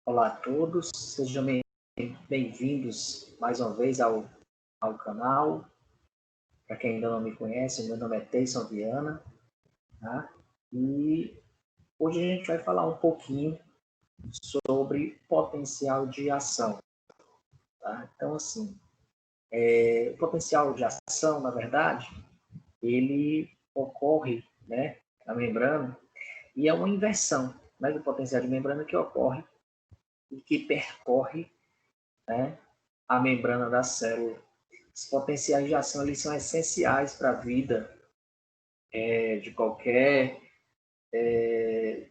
Olá a todos, sejam bem-vindos mais uma vez ao canal. Para quem ainda não me conhece, meu nome é Teison Viana, tá? E hoje a gente vai falar um pouquinho sobre potencial de ação. Tá? Então, assim, o potencial de ação, na verdade, ele ocorre, né, na membrana, e é uma inversão, né, do potencial de membrana que ocorre e que percorre, né, a membrana da célula. Os potenciais de ação eles são essenciais para a vida de qualquer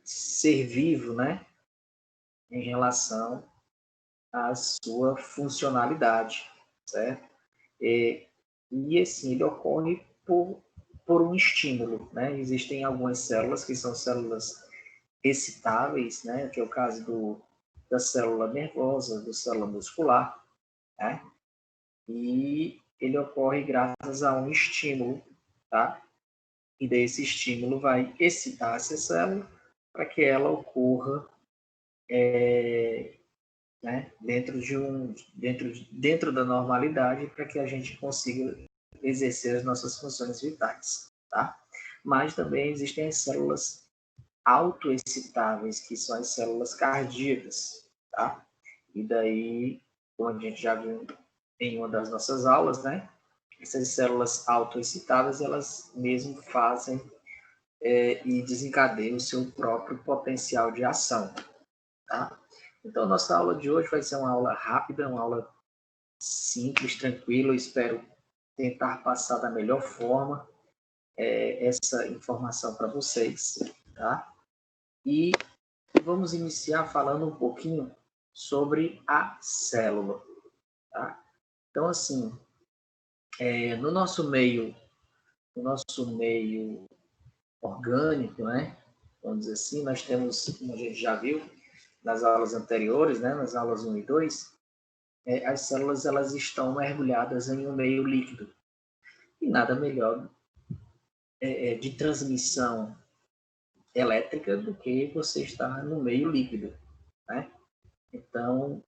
ser vivo, né, em relação à sua funcionalidade, certo? E assim, ele ocorre por um estímulo, né? Existem algumas células que são células excitáveis, né, que é o caso da célula nervosa, da célula muscular, né? E ele ocorre graças a um estímulo, tá? E desse estímulo vai excitar essa célula para que ela ocorra né, dentro da normalidade, para que a gente consiga exercer as nossas funções vitais, tá? Mas também existem as células autoexcitáveis, que são as células cardíacas, tá? E daí, como a gente já viu em uma das nossas aulas, né? Essas células autoexcitáveis, elas mesmo fazem e desencadeiam o seu próprio potencial de ação, tá? Então, nossa aula de hoje vai ser uma aula rápida, uma aula simples, tranquila. Eu espero tentar passar da melhor forma essa informação para vocês, tá? E vamos iniciar falando um pouquinho sobre a célula, tá? Então, assim, no nosso meio orgânico, né? Vamos dizer assim, nós temos, como a gente já viu nas aulas anteriores, né? Nas aulas 1 e 2, as células elas estão mergulhadas em um meio líquido. E nada melhor de transmissão elétrica do que você estar no meio líquido, né? Então,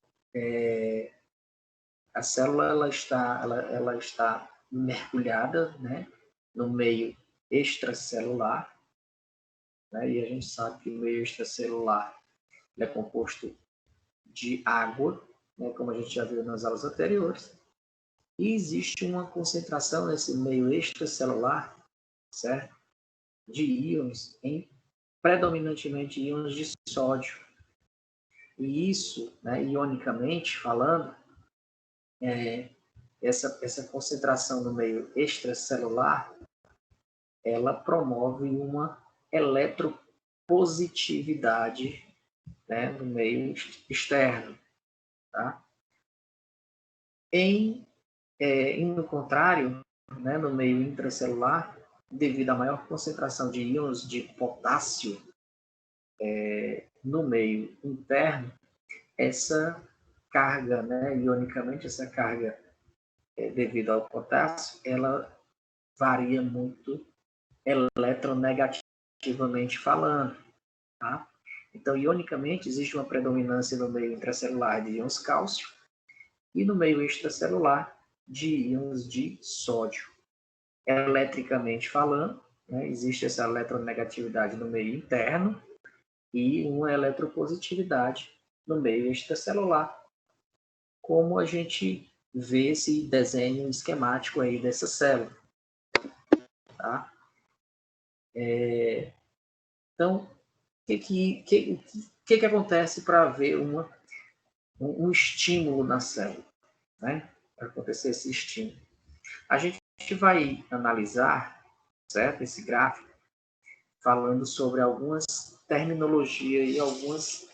a célula ela está mergulhada, né, no meio extracelular, né? E a gente sabe que o meio extracelular é composto de água, né, como a gente já viu nas aulas anteriores, e existe uma concentração nesse meio extracelular, certo? De íons, predominantemente íons de sódio. E isso, né, ionicamente falando, essa concentração no meio extracelular, ela promove uma eletropositividade, né, no meio externo, tá? No contrário, né, no meio intracelular, devido à maior concentração de íons de potássio no meio interno, essa carga, né, ionicamente, essa carga devido ao potássio, ela varia muito eletronegativamente falando, tá? Então, ionicamente, existe uma predominância no meio intracelular de íons cálcio e no meio extracelular de íons de sódio. Eletricamente falando, né, existe essa eletronegatividade no meio interno e uma eletropositividade no meio extracelular, como a gente vê esse desenho esquemático aí dessa célula, tá? Então, o que acontece para haver um estímulo na célula, né? Para acontecer esse estímulo. A gente vai analisar, certo, esse gráfico, falando sobre algumas terminologias e algumas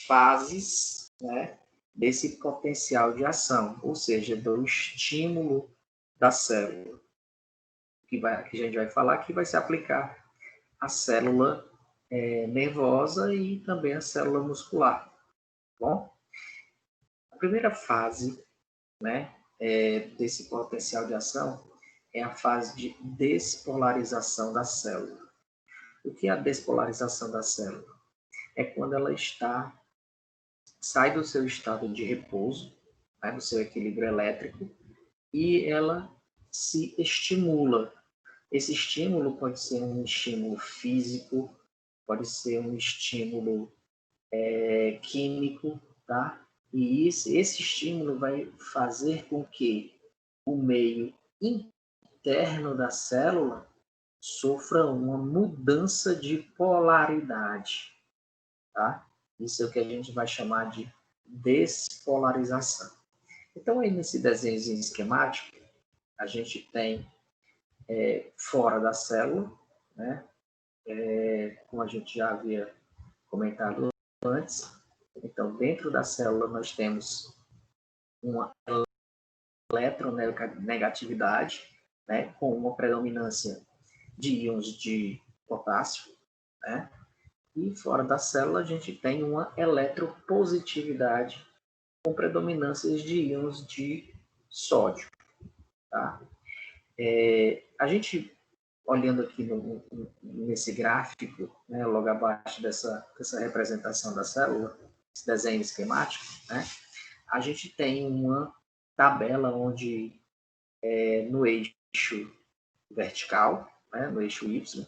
fases, né, desse potencial de ação, ou seja, do estímulo da célula, que a gente vai falar que vai se aplicar à célula nervosa e também à célula muscular. Bom, a primeira fase, né, desse potencial de ação é a fase de despolarização da célula. O que é a despolarização da célula? É quando ela está sai do seu estado de repouso, né, do seu equilíbrio elétrico, e ela se estimula. Esse estímulo pode ser um estímulo físico, pode ser um estímulo químico, tá? E esse estímulo vai fazer com que o meio interno da célula sofra uma mudança de polaridade, tá? Isso é o que a gente vai chamar de despolarização. Então, aí nesse desenho esquemático, a gente tem fora da célula, né? Como a gente já havia comentado antes. Então, dentro da célula, nós temos uma eletronegatividade, né? Com uma predominância de íons de potássio, né? E fora da célula, a gente tem uma eletropositividade com predominâncias de íons de sódio, tá? A gente, olhando aqui nesse gráfico, né, logo abaixo dessa representação da célula, esse desenho esquemático, né, a gente tem uma tabela onde, no eixo vertical, né, no eixo Y,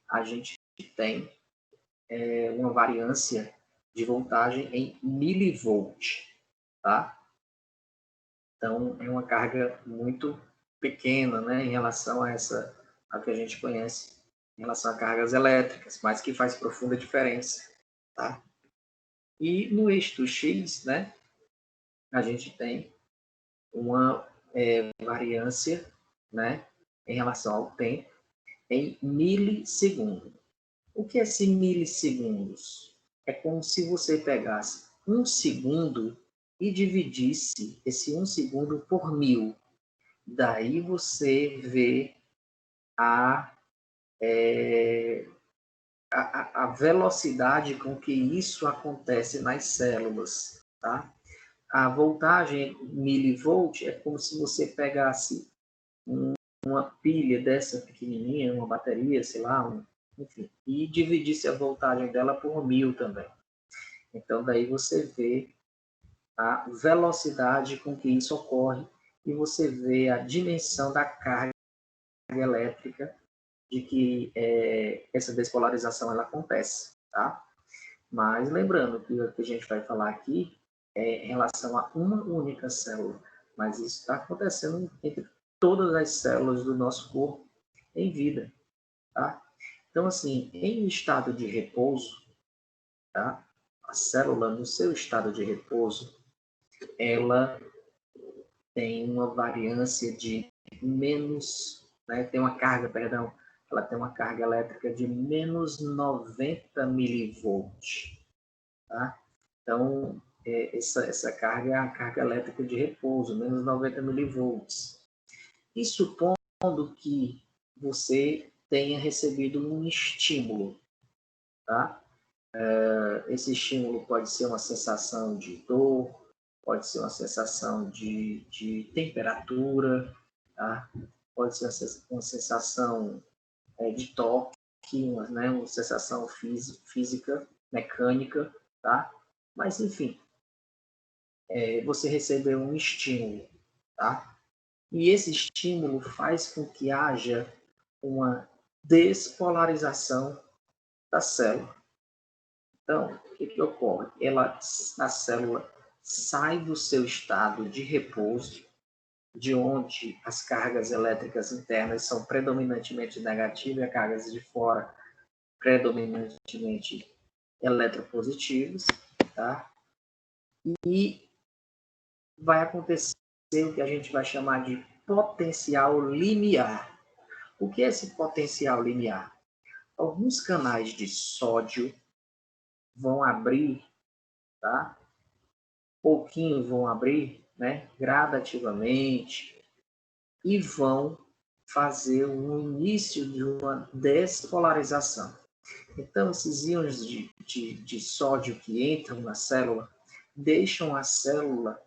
a gente tem uma variância de voltagem em milivolt, tá? Então, é uma carga muito pequena, né, em relação a que a gente conhece, em relação a cargas elétricas, mas que faz profunda diferença, tá? E no eixo X, né, a gente tem uma variância, né, em relação ao tempo, em milissegundo. O que é esse milissegundos? É como se você pegasse um segundo e dividisse esse um segundo por 1000. Daí você vê a, a velocidade com que isso acontece nas células, tá? A voltagem milivolt é como se você pegasse uma pilha dessa pequenininha, uma bateria, sei lá, enfim, e dividisse a voltagem dela por 1000 também. Então, daí você vê a velocidade com que isso ocorre e você vê a dimensão da carga elétrica de que essa despolarização ela acontece, tá? Mas lembrando que o que a gente vai falar aqui é em relação a uma única célula, mas isso está acontecendo entre todas as células do nosso corpo em vida, tá? Então, assim, em estado de repouso, tá? A célula no seu estado de repouso, ela tem uma variância de menos, né, tem uma carga, perdão, ela tem uma carga elétrica de menos 90 milivolts, tá? Então, essa carga é a carga elétrica de repouso, menos 90 milivolts. E supondo que você tenha recebido um estímulo, tá? Esse estímulo pode ser uma sensação de dor, pode ser uma sensação de temperatura, tá? Pode ser uma sensação de toque, né? Uma sensação física, mecânica, tá? Mas, enfim, você recebeu um estímulo, tá? E esse estímulo faz com que haja uma despolarização da célula. Então, o que ocorre? A célula sai do seu estado de repouso, de onde as cargas elétricas internas são predominantemente negativas e as cargas de fora predominantemente eletropositivas, tá? E vai acontecer o que a gente vai chamar de potencial limiar. O que é esse potencial limiar? Alguns canais de sódio vão abrir, tá? Pouquinho vão abrir, né? Gradativamente, e vão fazer o início de uma despolarização. Então, esses íons de sódio que entram na célula deixam a célula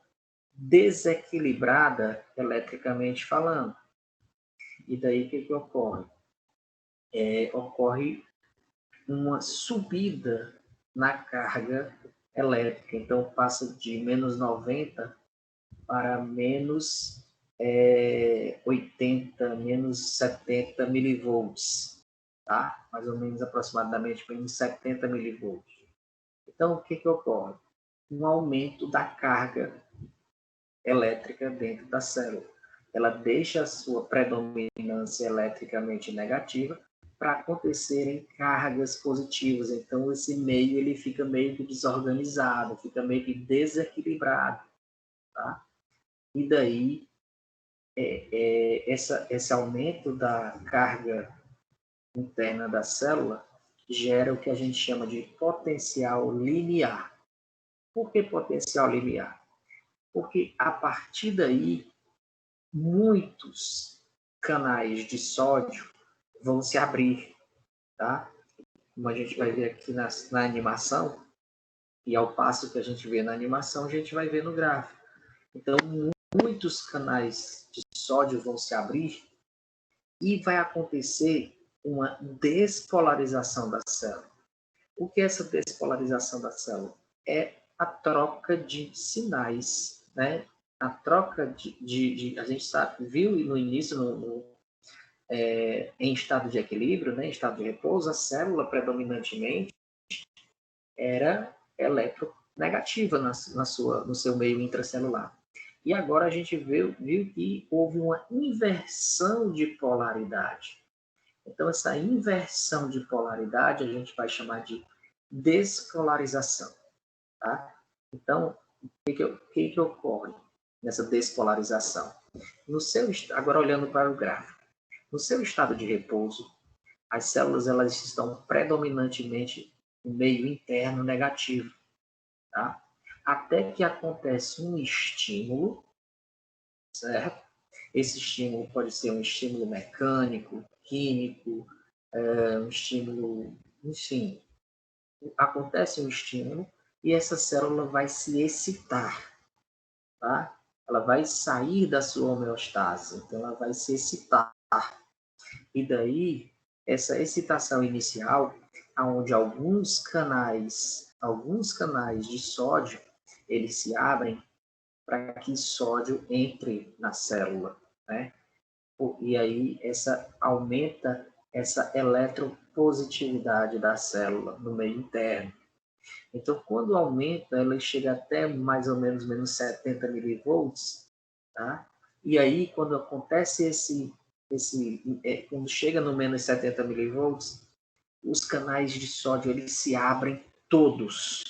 desequilibrada eletricamente falando. E daí o que ocorre? Ocorre uma subida na carga elétrica. Então, passa de menos 90 para menos 80, menos 70 milivolts, tá? Mais ou menos, aproximadamente, menos 70 milivolts. Então, o que ocorre? Um aumento da carga elétrica dentro da célula. Ela deixa a sua predominância eletricamente negativa para acontecerem cargas positivas. Então, esse meio ele fica meio que desorganizado, fica meio que desequilibrado. Tá? E daí, esse aumento da carga interna da célula gera o que a gente chama de potencial linear. Por que potencial linear? Porque a partir daí, muitos canais de sódio vão se abrir, tá? Como a gente vai ver aqui na animação, e ao passo que a gente vê na animação, a gente vai ver no gráfico. Então, muitos canais de sódio vão se abrir e vai acontecer uma despolarização da célula. O que é essa despolarização da célula? É a troca de sinais, né? A troca a gente sabe, viu no início, em estado de equilíbrio, né? Em estado de repouso, a célula predominantemente era eletronegativa no seu meio intracelular. E agora a gente viu que houve uma inversão de polaridade. Então, essa inversão de polaridade a gente vai chamar de despolarização. Tá? Então, o que ocorre nessa despolarização? Agora, olhando para o gráfico, no seu estado de repouso, as células elas estão predominantemente no meio interno negativo. Tá? Até que acontece um estímulo, certo? Esse estímulo pode ser um estímulo mecânico, químico, um estímulo, enfim. Acontece um estímulo e essa célula vai se excitar, tá? Ela vai sair da sua homeostase, então ela vai se excitar. E daí, essa excitação inicial, onde alguns canais de sódio, eles se abrem para que sódio entre na célula, né? E aí aumenta essa eletropositividade da célula no meio interno. Então, quando aumenta, ela chega até mais ou menos menos 70 milivolts, tá? E aí, quando acontece quando chega no menos 70 milivolts, os canais de sódio eles se abrem todos,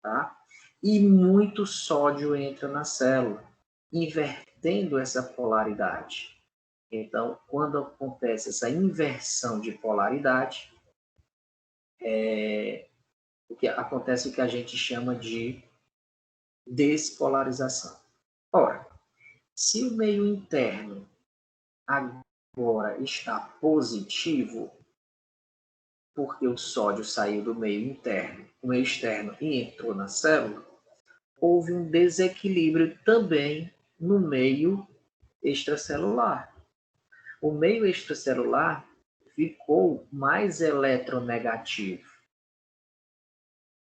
tá? E muito sódio entra na célula, invertendo essa polaridade. Então, quando acontece essa inversão de polaridade, acontece o que a gente chama de despolarização. Ora, se o meio interno agora está positivo, porque o sódio saiu do meio interno, o meio externo e entrou na célula, houve um desequilíbrio também no meio extracelular. O meio extracelular ficou mais eletronegativo.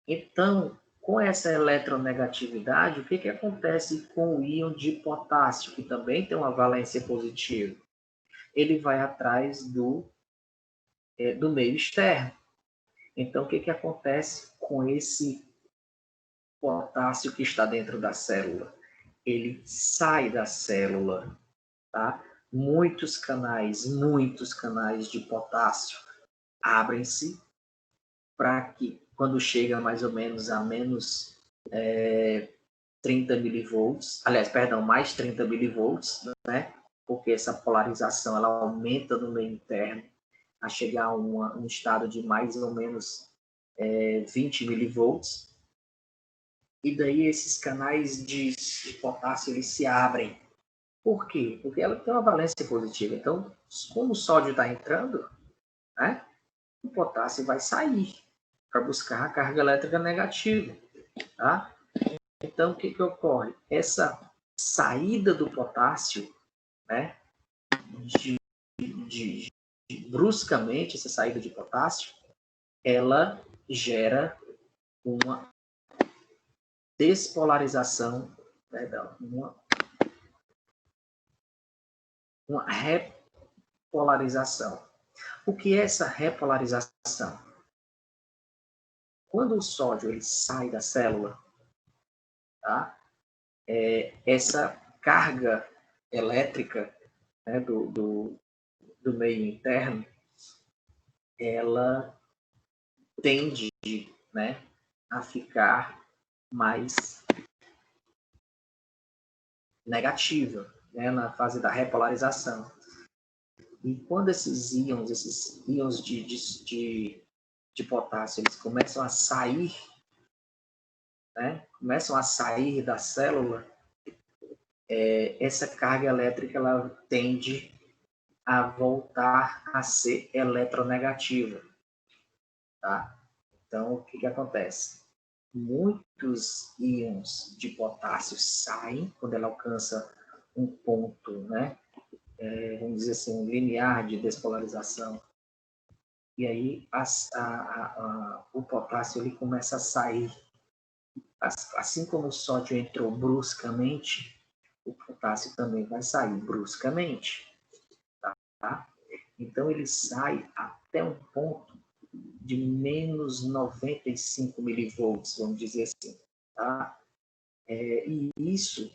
Então, com essa eletronegatividade, o que acontece com o íon de potássio, que também tem uma valência positiva? Ele vai atrás do meio externo. Então, o que acontece com esse potássio que está dentro da célula? Ele sai da célula, tá? Muitos canais de potássio abrem-se para que, quando chega mais ou menos a menos 30 milivolts, aliás, perdão, mais 30 milivolts, né? Porque essa polarização ela aumenta no meio interno a chegar a um estado de mais ou menos 20 milivolts. E daí esses canais de potássio eles se abrem. Por quê? Porque ela tem uma valência positiva. Então, como o sódio está entrando, né, o potássio vai sair para buscar a carga elétrica negativa. Tá? Então, o que ocorre? Essa saída do potássio, né, bruscamente, essa saída de potássio, ela gera uma despolarização, perdão, uma repolarização. O que é essa repolarização? Quando o sódio ele sai da célula, tá? Essa carga elétrica, né, do meio interno, ela tende, né, a ficar mais negativa, né, na fase da repolarização. E quando esses íons de potássio, eles começam a sair, né, começam a sair da célula, essa carga elétrica ela tende a voltar a ser eletronegativa, tá? Então, o que acontece? Muitos íons de potássio saem quando ela alcança um ponto, né? Vamos dizer assim, um limiar de despolarização. E aí o potássio ele começa a sair. Assim como o sódio entrou bruscamente, o potássio também vai sair bruscamente. Tá? Então, ele sai até um ponto de menos 95 milivolts, vamos dizer assim. Tá? E isso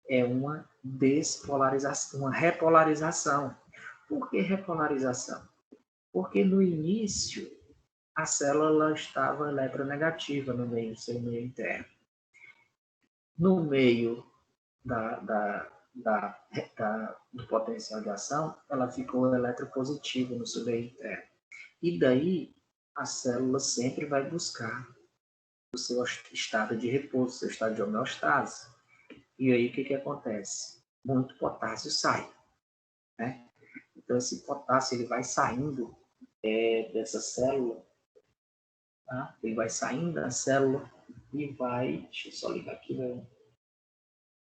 é uma despolarização, uma repolarização. Por que repolarização? Porque no início a célula estava eletronegativa no seu meio interno. No meio do potencial de ação, ela ficou eletropositiva no seu meio interno. E daí a célula sempre vai buscar o seu estado de repouso, o seu estado de homeostase. E aí o que acontece? Muito potássio sai, né? Então esse potássio ele vai saindo dessa célula, tá? Ele vai saindo da célula e vai, deixa eu só ligar aqui meu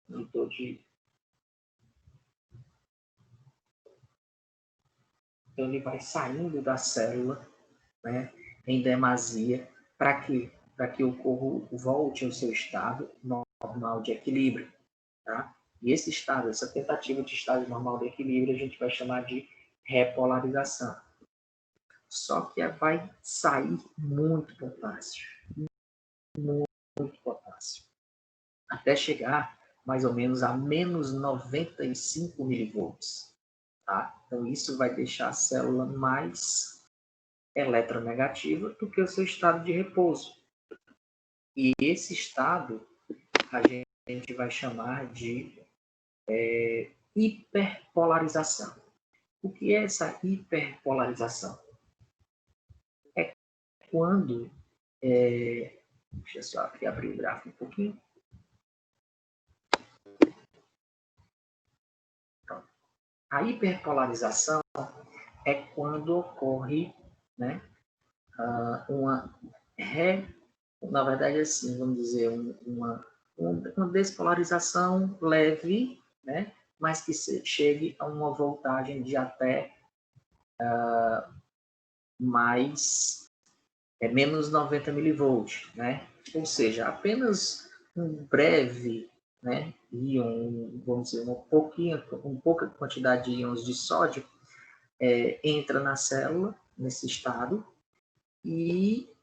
monitor de. Então ele vai saindo da célula, né, em demasia, para quê? Para que o corpo volte ao seu estado normal de equilíbrio, tá? E esse estado, essa tentativa de estado normal de equilíbrio, a gente vai chamar de repolarização. Só que vai sair muito potássio, muito potássio, até chegar mais ou menos a menos 95 milivolts, tá? Então isso vai deixar a célula mais eletronegativa do que o seu estado de repouso. E esse estado a gente vai chamar de hiperpolarização. O que é essa hiperpolarização? É quando... deixa eu só aqui abrir o gráfico um pouquinho. Pronto. A hiperpolarização é quando ocorre, né, na verdade, assim, vamos dizer, uma despolarização leve, né, mas que chegue a uma voltagem de até menos 90 milivolts, né? Ou seja, apenas um breve, né, íon, vamos dizer, pouca quantidade de íons de sódio entra na célula, nesse estado, e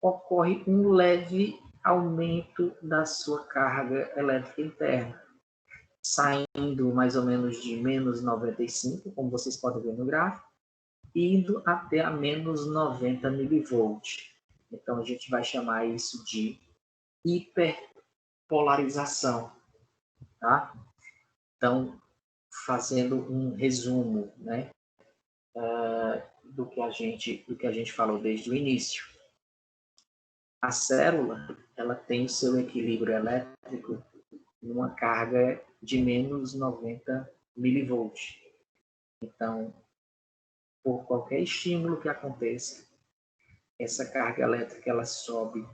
ocorre um leve aumento da sua carga elétrica interna, saindo mais ou menos de menos 95, como vocês podem ver no gráfico, indo até a menos 90 milivolts. Então, a gente vai chamar isso de hiperpolarização, tá? Então, fazendo um resumo, né, do que a gente falou desde o início. A célula, ela tem o seu equilíbrio elétrico numa carga de menos 90 milivolts. Então, por qualquer estímulo que aconteça, essa carga elétrica ela sobe,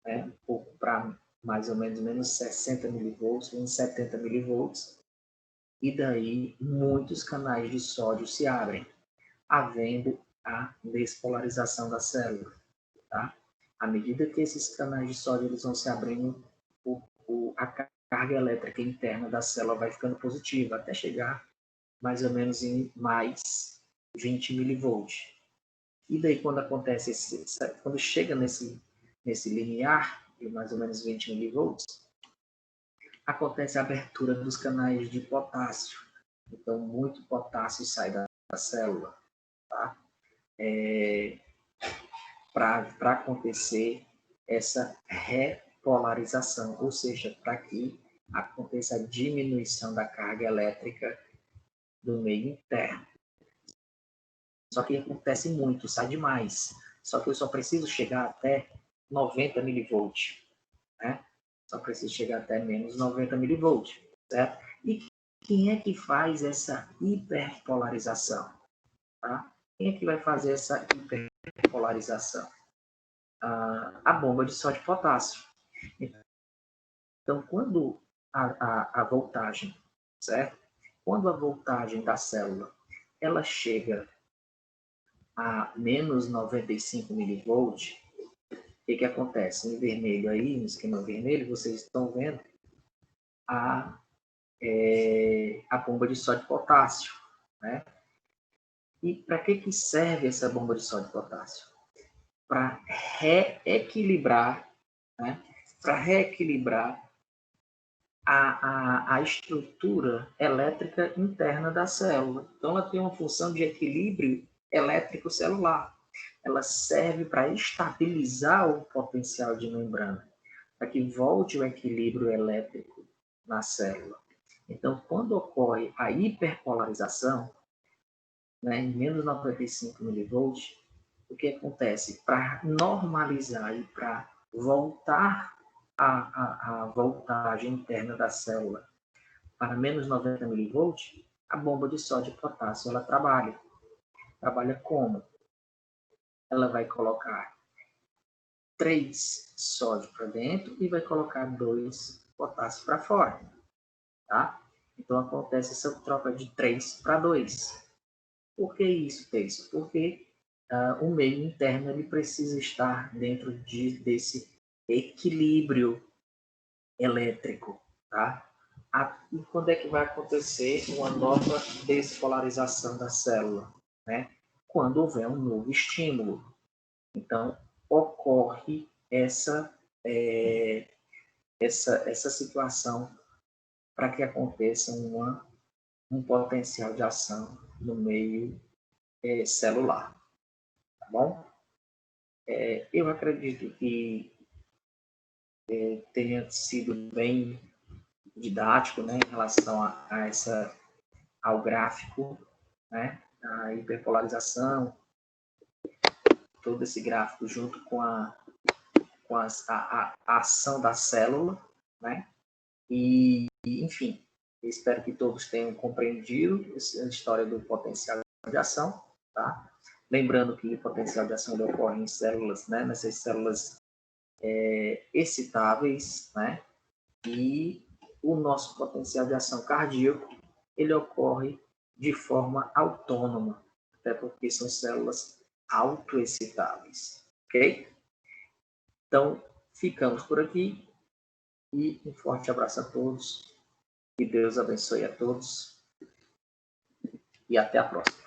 né, um pouco para mais ou menos menos 60 milivolts, menos 70 milivolts, e daí muitos canais de sódio se abrem, havendo a despolarização da célula, tá? À medida que esses canais de sódio eles vão se abrindo, a carga elétrica interna da célula vai ficando positiva, até chegar mais ou menos em mais 20 milivolts. E daí, quando acontece quando chega nesse limiar de mais ou menos 20 milivolts, acontece a abertura dos canais de potássio. Então, muito potássio sai da célula, tá? Para acontecer essa repolarização, ou seja, para que aconteça a diminuição da carga elétrica do meio interno. Só que acontece muito, sai demais. Só que eu só preciso chegar até 90 milivolts, né? Só preciso chegar até menos 90 milivolts, certo? E quem é que faz essa hiperpolarização? Tá? Quem é que vai fazer essa hiperpolarização? A bomba de sódio e potássio. Então, quando a voltagem, certo? Quando a voltagem da célula ela chega a menos 95 milivolts, o que acontece? Em vermelho aí, no esquema vermelho, vocês estão vendo a bomba de sódio e potássio, né? E para que serve essa bomba de sódio e potássio? Para reequilibrar, né? Para reequilibrar a estrutura elétrica interna da célula. Então, ela tem uma função de equilíbrio elétrico celular. Ela serve para estabilizar o potencial de membrana, para que volte o equilíbrio elétrico na célula. Então, quando ocorre a hiperpolarização, né, em menos 95 milivolts, o que acontece? Para normalizar e para voltar a voltagem interna da célula para menos 90 milivolts, a bomba de sódio e potássio ela trabalha. Trabalha como? Ela vai colocar 3 sódio para dentro e vai colocar 2 potássio para fora. Tá? Então acontece essa troca de 3 para 2. Por que isso, Teiso? Porque o meio interno ele precisa estar dentro desse equilíbrio elétrico. Tá? E quando é que vai acontecer uma nova despolarização da célula? Né? Quando houver um novo estímulo. Então, ocorre essa situação para que aconteça um potencial de ação no meio celular. Tá bom? Eu acredito que tenha sido bem didático, né, em relação ao gráfico, né, a hiperpolarização, todo esse gráfico junto com a ação da célula, né, e enfim, espero que todos tenham compreendido a história do potencial de ação, tá? Lembrando que o potencial de ação ocorre em células, né, nessas células excitáveis, né, e o nosso potencial de ação cardíaco, ele ocorre de forma autônoma, até porque são células autoexcitáveis, ok? Então, ficamos por aqui e um forte abraço a todos, que Deus abençoe a todos e até a próxima.